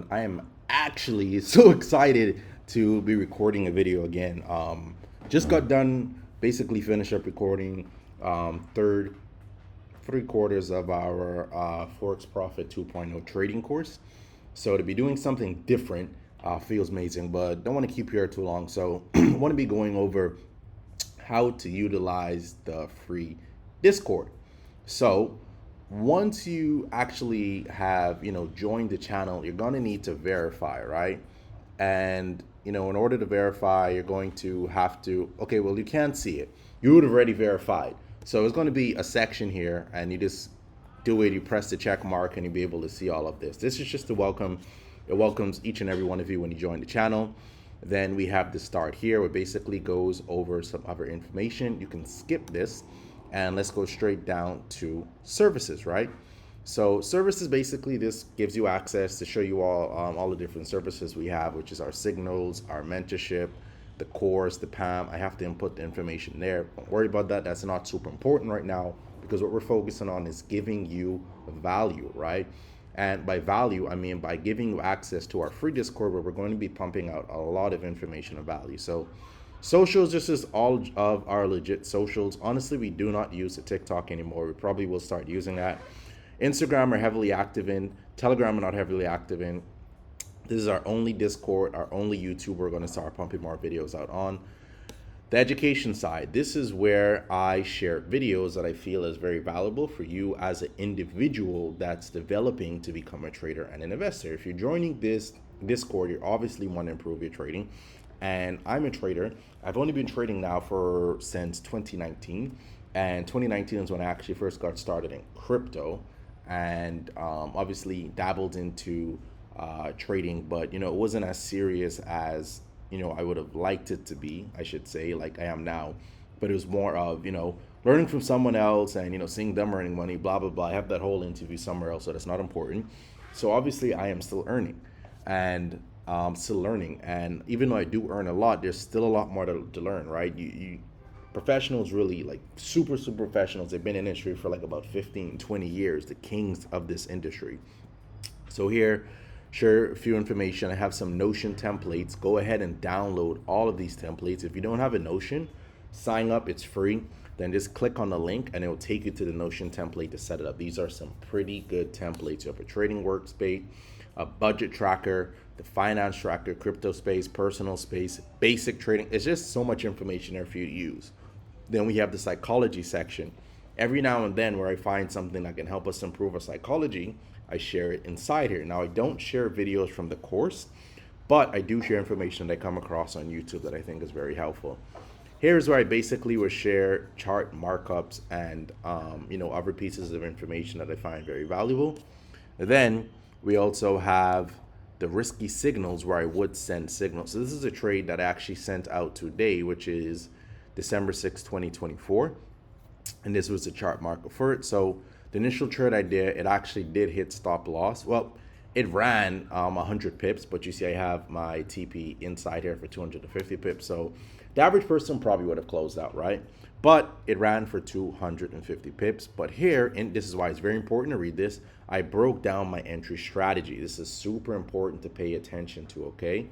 everyone. I am actually so excited to be recording a video again. Just got done, basically finished up recording third 3 quarters of our Forex Profit 2.0 trading course. So to be doing something different feels amazing, but don't want to keep you here too long. So I want to be going over how to utilize the free Discord. So once you actually have, joined the channel, you're going to need to verify, right? And, in order to verify, you're going to have to, okay, well, you can't see it. You would have already verified. So it's going to be a section here, and you just do it. You press the check mark, and you'll be able to see all of this. This is just to welcome. It welcomes each and every one of you when you join the channel. Then we have the start here, where basically goes over some other information. You can skip this, and let's go straight down to services, right? So services, basically, this gives you access to show you all the different services we have, which is our signals, our mentorship, the course, the PAM. I have to input the information there. Don't worry about that. That's not super important right now, because what we're focusing on is giving you value, right? And by value, I mean by giving you access to our free Discord, where we're going to be pumping out a lot of information of value. So socials, this is all of our legit socials. Honestly, we do not use the TikTok anymore. We probably will start using that. Instagram are heavily active in. Telegram are not heavily active in. This is our only Discord, our only YouTube we're going to start pumping more videos out on. The education side, this is where I share videos that I feel is very valuable for you as an individual that's developing to become a trader and an investor. If you're joining this Discord, you obviously want to improve your trading. And I'm a trader. I've only been trading now since 2019. And 2019 is when I actually first got started in crypto, and obviously dabbled into trading, but it wasn't as serious as I would have liked it to be, I should say, like I am now. But it was more of, learning from someone else and, seeing them earning money, blah, blah, blah. I have that whole interview somewhere else, so that's not important. So obviously I am still earning and still learning. And even though I do earn a lot, there's still a lot more to learn, right? You professionals, really like super professionals, they've been in industry for like about 15-20 years, the kings of this industry. So here, share a few information. I have some Notion templates. Go ahead and download all of these templates. If you don't have a Notion, sign up. It's free. Then just click on the link and it will take you to the Notion template to set it up. These are some pretty good templates. You have a trading workspace, a budget tracker, the finance tracker, crypto space, personal space, basic trading. It's just so much information there for you to use. Then we have the psychology section. Every now and then, where I find something that can help us improve our psychology, I share it inside here. Now, I don't share videos from the course, but I do share information that I come across on YouTube that I think is very helpful. Here's where I basically will share chart markups and other pieces of information that I find very valuable. Then we also have the risky signals, where I would send signals. So this is a trade that I actually sent out today, which is December 6, 2024. And this was the chart marker for it. So the initial trade I did, it actually did hit stop loss. Well, it ran 100 pips, but you see I have my TP inside here for 250 pips. So the average person probably would have closed out, right? But it ran for 250 pips. But here, and this is why it's very important to read this, I broke down my entry strategy. This is super important to pay attention to, okay?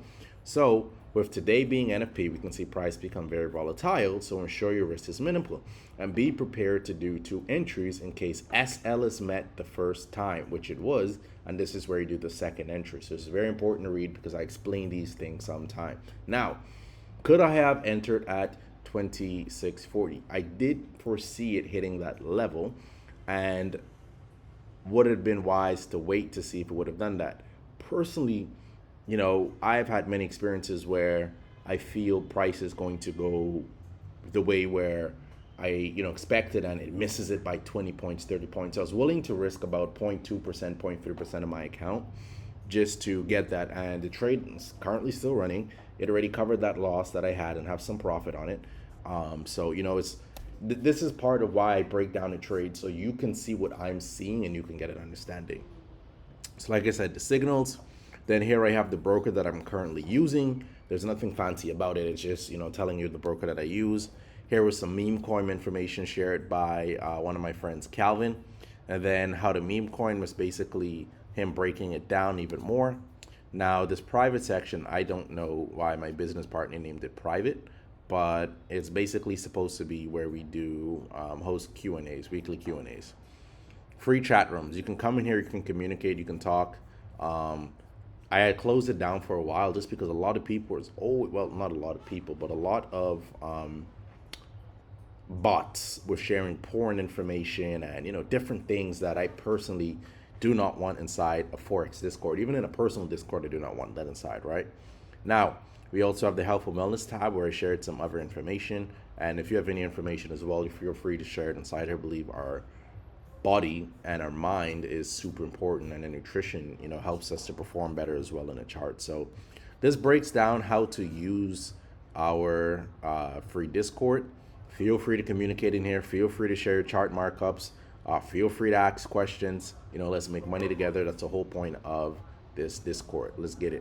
So with today being NFP, we can see price become very volatile, so ensure your risk is minimal. And be prepared to do 2 entries in case SL is met the first time, which it was, and this is where you do the second entry. So it's very important to read, because I explain these things sometime. Now, could I have entered at 2640? I did foresee it hitting that level, and would it have been wise to wait to see if it would have done that? Personally, I've had many experiences where I feel price is going to go the way where I, expected, and it misses it by 20 points, 30 points. I was willing to risk about 0.2%, 0.3% of my account just to get that. And the trade is currently still running. It already covered that loss that I had and have some profit on it. So, this is part of why I break down the trade, so you can see what I'm seeing and you can get an understanding. So like I said, the signals. Then here I have the broker that I'm currently using. There's nothing fancy about it. It's just, telling you the broker that I use. Here was some meme coin information shared by one of my friends, Calvin. And then how the meme coin was basically him breaking it down even more. Now, this private section, I don't know why my business partner named it private, but it's basically supposed to be where we do host Q and A's, weekly Q and A's. Free chat rooms. You can come in here, you can communicate, you can talk. Um, I had closed it down for a while just because a lot of people was well, not a lot of people, but a lot of bots were sharing porn information and different things that I personally do not want inside a Forex Discord. Even in a personal Discord, I do not want that inside, right? Now, we also have the Healthful Wellness tab where I shared some other information. And if you have any information as well, you feel free to share it inside. I believe our body and our mind is super important, and the nutrition helps us to perform better as well in a chart. So this breaks down how to use our free Discord. Feel free to communicate in here. Feel free to share your chart markups. Feel free to ask questions. Let's make money together. That's the whole point of this Discord. Let's get it.